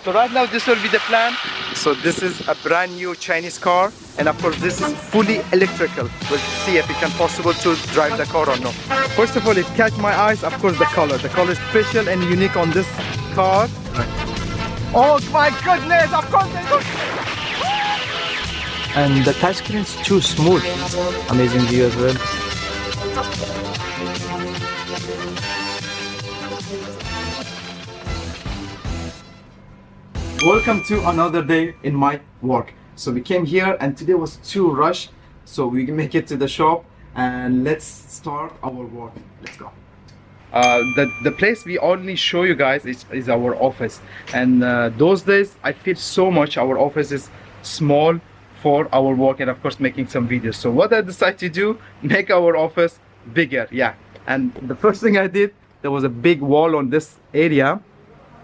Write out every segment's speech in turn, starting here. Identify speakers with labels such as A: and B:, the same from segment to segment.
A: So right now this will be the plan. So this is a brand new Chinese car, and of course this is fully electrical. We'll see if it can possible to drive the car or not. First of all, it catch my eyes, of course, the color. The color is special and unique on this car. Oh my goodness, of course they do. And the touchscreen is too smooth. Amazing view as well. Welcome to another day in my work. So we came here and today was too rush, so we make it to the shop and let's start our work. Let's go. The place we only show you guys is our office, and those days I feel so much our office is small for our work and of course making some videos. So what I decided to do, make our office bigger. Yeah, and the first thing I did, there was a big wall on this area.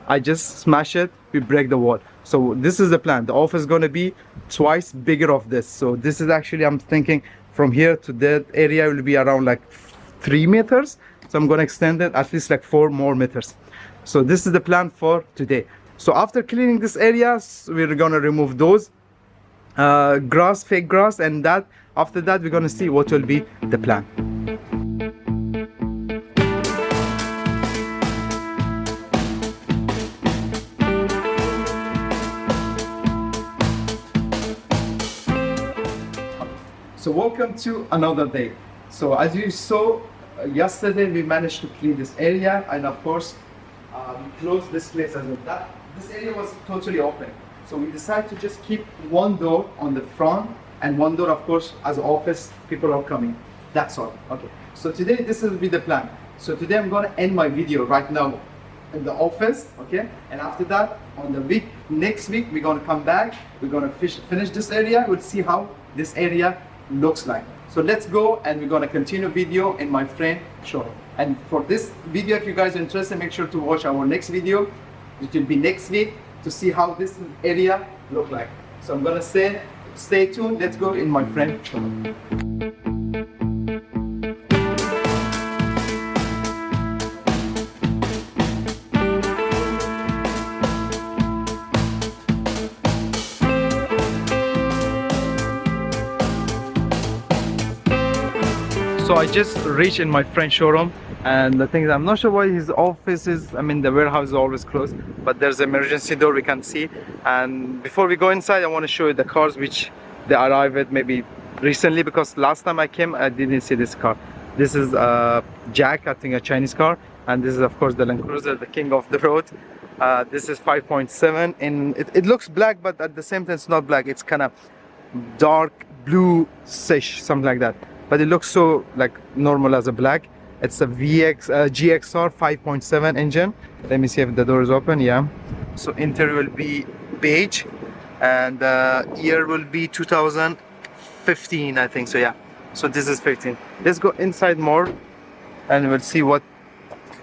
A: I just smash it, we break the wall. So this is the plan. The office is going to be twice bigger of this. So this is actually, I'm thinking from here to that area will be around like 3 meters. So I'm going to extend it at least like 4 more meters. So this is the plan for today. So after cleaning this area, we're going to remove those grass, fake grass, and that after that we're going to see what will be the plan. So welcome to another day. So as you saw yesterday, we managed to clean this area, and of course we closed this place as well. This area was totally open, so we decided to just keep one door on the front and one door, of course, as an office. People are coming. That's all. Okay. So today this will be the plan. So today I'm going to end my video right now in the office, okay? And after that, on the next week, we're going to come back. We're going to finish this area. We'll see how this area looks like. So let's go, and we're going to continue video in my friend showroom. And for this video, if you guys are interested, make sure to watch our next video. It will be next week to see how this area look like. So I'm gonna say stay tuned. Let's go in my friend showroom. So I just reached in my friend's showroom, and the thing is, I'm not sure why his office is, I mean the warehouse is always closed, but there's an emergency door we can see. And before we go inside, I want to show you the cars which they arrived maybe recently, because last time I came I didn't see this car. This is Jack, I think a Chinese car, and this is of course the Land Cruiser, the king of the road. This is 5.7, and it looks black, but at the same time it's not black, it's kind of dark blue-ish, something like that. But it looks so like normal as a black. It's a GXR 5.7 engine. Let me see if the door is open. Yeah. So interior will be beige, and year will be 2015, I think. So yeah. So this is 15. Let's go inside more, and we'll see what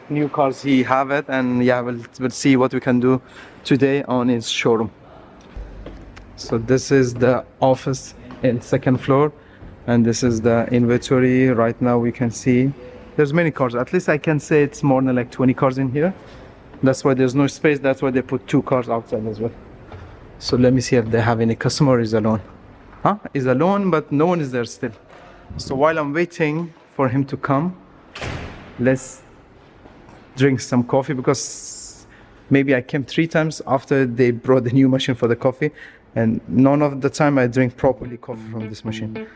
A: new cars he have it, and yeah, we'll see what we can do today on his showroom. So this is the office in second floor. And this is the inventory. Right now we can see there's many cars. At least I can say it's more than like 20 cars in here. That's why there's no space. That's why they put 2 cars outside as well. So let me see if they have any customer. Or is alone. Huh? Is alone, but no one is there still. So while I'm waiting for him to come, let's drink some coffee, because maybe I came 3 times after they brought the new machine for the coffee, and none of the time I drink properly coffee from this machine.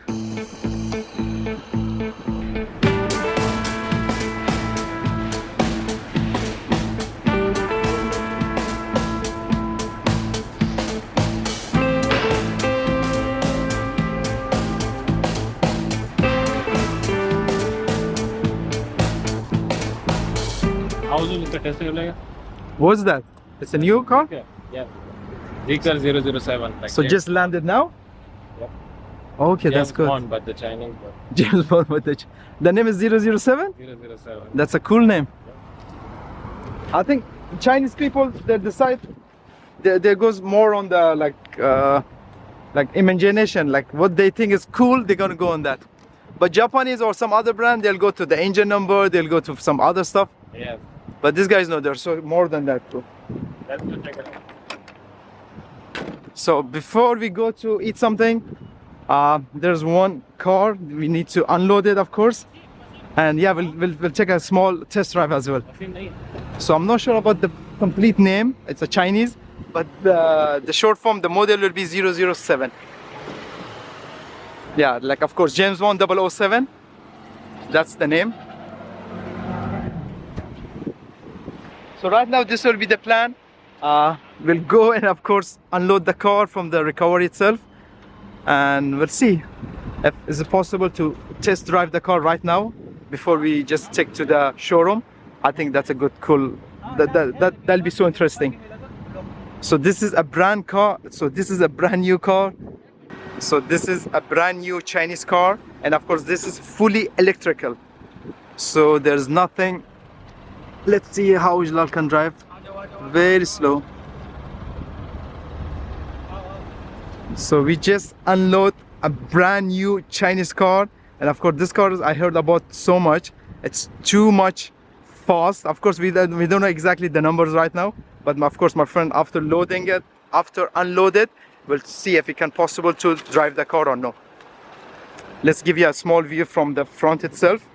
A: What's that? It's a new car?
B: Yeah. Zeekr 007. Like
A: so just landed now?
B: Yep.
A: Okay,
B: James
A: that's good.
B: Bond, but the Chinese one.
A: James Bond, but the name is 007?
B: 007.
A: That's a cool name. Yep. I think Chinese people, they decide, they goes more on the like imagination, like what they think is cool, they're gonna go on that. But Japanese or some other brand, they'll go to the engine number, they'll go to some other stuff.
B: Yeah.
A: But these guys know they're so more than that too.
B: Let's go check it out.
A: So before we go to eat something, there's one car we need to unload it, of course, and yeah, we'll take a small test drive as well. So I'm not sure about the complete name. It's a Chinese, but the short form, the model will be 007. Yeah, like of course James Bond 007. That's the name. So right now this will be the plan. We'll go and of course unload the car from the recovery itself, and we'll see if is it possible to test drive the car right now before we just take to the showroom. I think that's a good cool, that'll be so interesting. So this is a brand car, so this is a brand new car. So this is a brand new Chinese car, and of course this is fully electrical, so there's nothing. Let's see how Jalal can drive. Very slow. So we just unload a brand new Chinese car, and of course this car I heard about so much. It's too much fast. Of course we don't know exactly the numbers right now, but of course my friend, after loading it, after unload it, we'll see if it can possible to drive the car or no. Let's give you a small view from the front itself.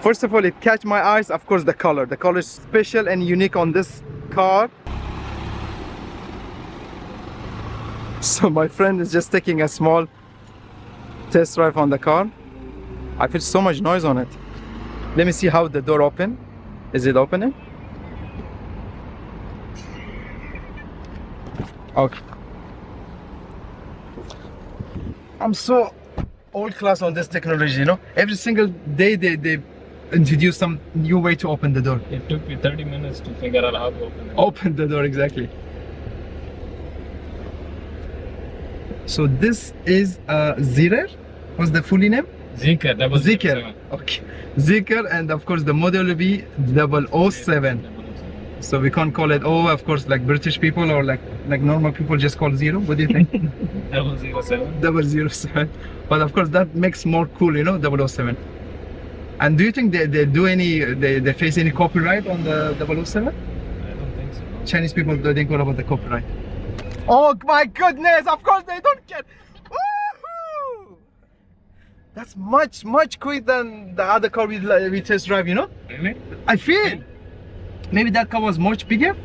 A: First of all, it catch my eyes, of course, the color. The color is special and unique on this car. So my friend is just taking a small test drive on the car. I feel so much noise on it. Let me see how the door open. Is it opening? Okay. I'm so old class on this technology, you know. Every single day they introduce some new way to open the door.
B: It took me 30 minutes to figure out how to open it.
A: Open the door, exactly. So this is Zeekr. What's the fully name?
B: Zeekr. That was
A: Zeekr. Okay. Zeekr, and of course the model will be 007. So we can't call it, oh, of course, like British people or like normal people just call 0. What do you think?
B: 007.
A: 007. But of course that makes more cool, you know, 007. And do you think they do any, they face any copyright on the 007?
B: I don't think so.
A: Chinese people don't think about the copyright. Oh my goodness, of course they don't get. Woohoo! That's much quicker than the other car we test drive, you know?
B: Really?
A: I feel. Maybe that car was much bigger.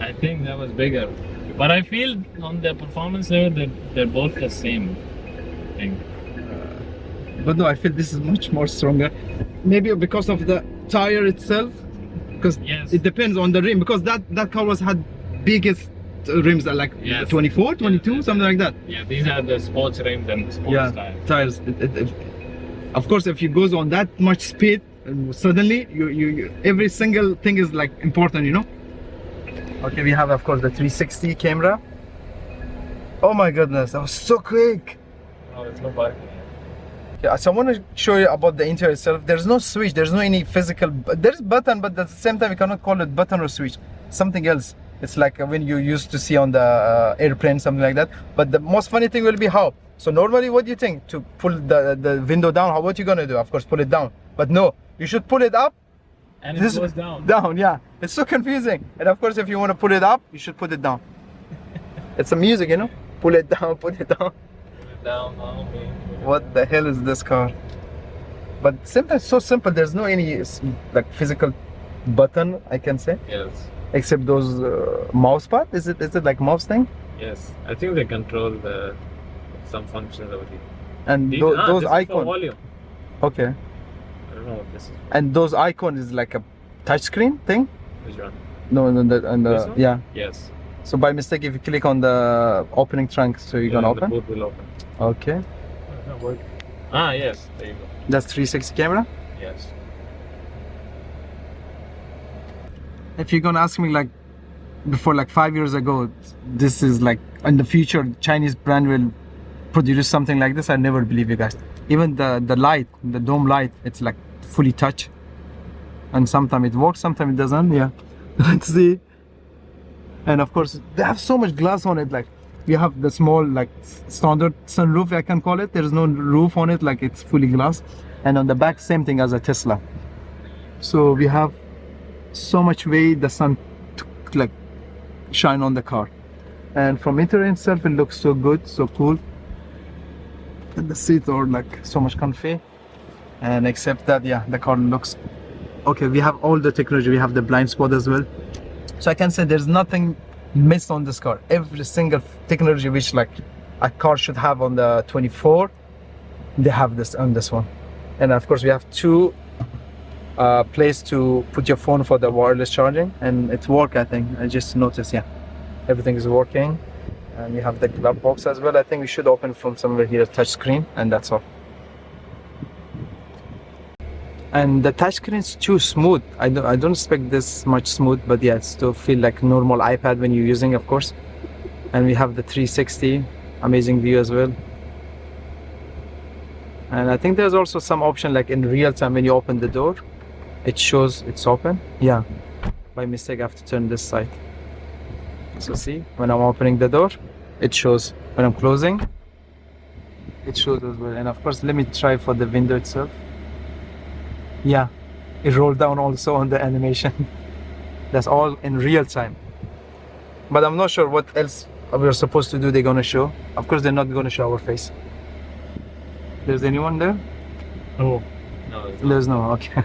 B: I think that was bigger. But I feel on the performance level they're both the same thing.
A: But no, I feel this is much more stronger. Maybe because of the tire itself. Because
B: yes,
A: it depends on the rim. Because that car had biggest rims, like
B: yes,
A: 24, 22,
B: yes,
A: something like that.
B: Yeah, these are the sports rims and the sports
A: tires. Of course, if you goes on that much speed, suddenly you every single thing is like important, you know. Okay, we have of course the 360 camera. Oh my goodness, that was so quick.
B: Oh, it's no parking.
A: Yeah, so I want to show you about the interior itself. There's no switch, there's no any physical, there's button, but at the same time you cannot call it button or switch, something else. It's like when you used to see on the airplane, something like that. But the most funny thing will be how. So normally, what do you think? To pull the window down, what you gonna do? Of course, pull it down. But no, you should pull it up.
B: And it goes down.
A: Down, yeah. It's so confusing. And of course, if you want to pull it up, you should put it down. It's a music, you know? Pull it down, put it down.
B: Put it down, okay.
A: What the hell is this car? But sometimes so simple. There's no any like physical button, I can say.
B: Yes.
A: Except those mouse pad. Is it like mouse thing?
B: Yes. I think they control some functions over here.
A: And those icons.
B: Volume.
A: Okay.
B: I don't know what this is.
A: And those icons is like a touchscreen thing?
B: Which one?
A: No, this one? Yeah.
B: Yes.
A: So by mistake, if you click on the opening trunk, so you're gonna open?
B: The boot will open.
A: Okay.
B: Ah, yes. There you go.
A: That's 360 camera?
B: Yes.
A: If you're gonna ask me like before, like 5 years ago, this is like in the future Chinese brand will produce something like this, I never believe you guys. Even the light, the dome light, it's like fully touch, and sometimes it works, sometimes it doesn't. Yeah. Let's see. And of course they have so much glass on it. Like we have the small like standard sunroof, I can call it. There's no roof on it, like it's fully glass. And on the back, same thing as a Tesla. So we have so much way the sun like shine on the car. And from interior itself, it looks so good, so cool. And the seats are like so much comfy. And except that, yeah, the car looks okay. We have all the technology. We have the blind spot as well. So I can say there's nothing missed on this car. Every single technology which like a car should have on the 24, they have this on this one. And of course we have two place to put your phone for the wireless charging, and it's work. I think I just noticed, yeah, everything is working. And we have the glove box as well. I think we should open from somewhere here, touch screen, and that's all. And the touchscreen is too smooth. I don't expect this much smooth, but yeah, it still feel like normal iPad when you're using, of course. And we have the 360, amazing view as well. And I think there's also some option like in real time when you open the door, it shows it's open. Yeah, by mistake I have to turn this side. So see, when I'm opening the door, it shows. When I'm closing, it shows as well. And of course, let me try for the window itself. Yeah, it rolled down also on the animation. That's all in real time. But I'm not sure what else we're supposed to do they're gonna show. Of course, they're not gonna show our face. There's anyone there?
B: Oh, no.
A: There's no, okay.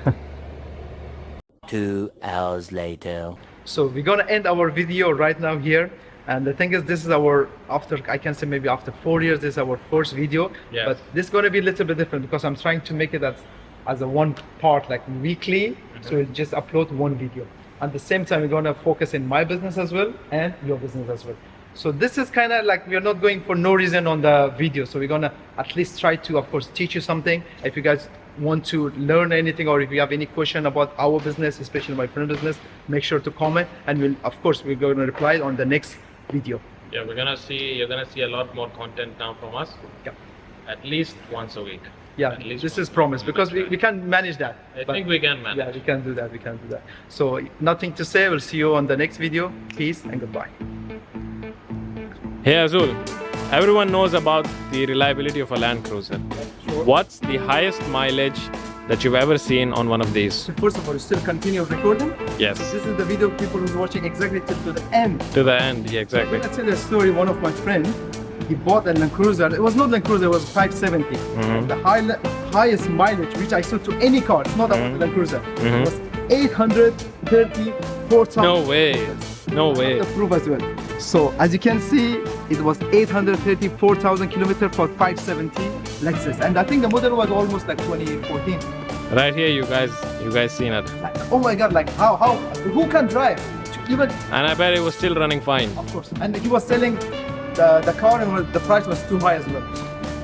C: 2 hours later.
A: So we're gonna end our video right now here. And the thing is, this is our, after, I can say maybe after 4 years, this is our first video.
B: Yes.
A: But this is gonna be a little bit different because I'm trying to make it as a one part, like weekly. So we'll just upload one video. At the same time, we're gonna focus in my business as well and your business as well. So this is kind of like, we're not going for no reason on the video. So we're gonna at least try to, of course, teach you something. If you guys want to learn anything, or if you have any question about our business, especially my friend business, make sure to comment, and we'll, of course, we're going to reply on the next video.
B: Yeah, you're gonna see a lot more content now from us.
A: Yeah.
B: At least once a week.
A: Yeah,
B: At least
A: this
B: once
A: is promise,
B: a week.
A: because we can manage that.
B: I
A: But
B: think we can manage.
A: yeah, we can do that. We can do that. So nothing to say. We'll see you on the next video. Peace and goodbye.
B: Hey AzooL, everyone knows about the reliability of a Land Cruiser.
A: Sure.
B: What's the highest mileage that you've ever seen on one of these?
A: So first of all, you still continue recording.
B: Yes.
A: This is the video of people who's watching exactly to the end.
B: To the end, yeah, exactly.
A: Let's tell you a story. One of my friends, he bought a Land Cruiser. It was not Land Cruiser, it was 570.
B: Mm-hmm.
A: The highest mileage which I saw to any car, it's not a Land Cruiser,
B: Mm-hmm.
A: was 834,000.
B: No way. No way.
A: The proof as well. So as you can see, it was 834,000 kilometers for 570 Lexus, and I think the model was almost like 2014.
B: Right here, you guys seen it.
A: Like, oh my God! Like how who can drive? Even,
B: And I bet it was still running fine.
A: of course. And he was selling the car, and the price was too high as well.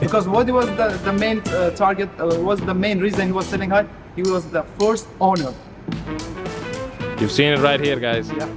A: Because what was the main target? Was the main reason he was selling high? He was the first owner.
B: You've seen it right here, guys.
A: Yeah.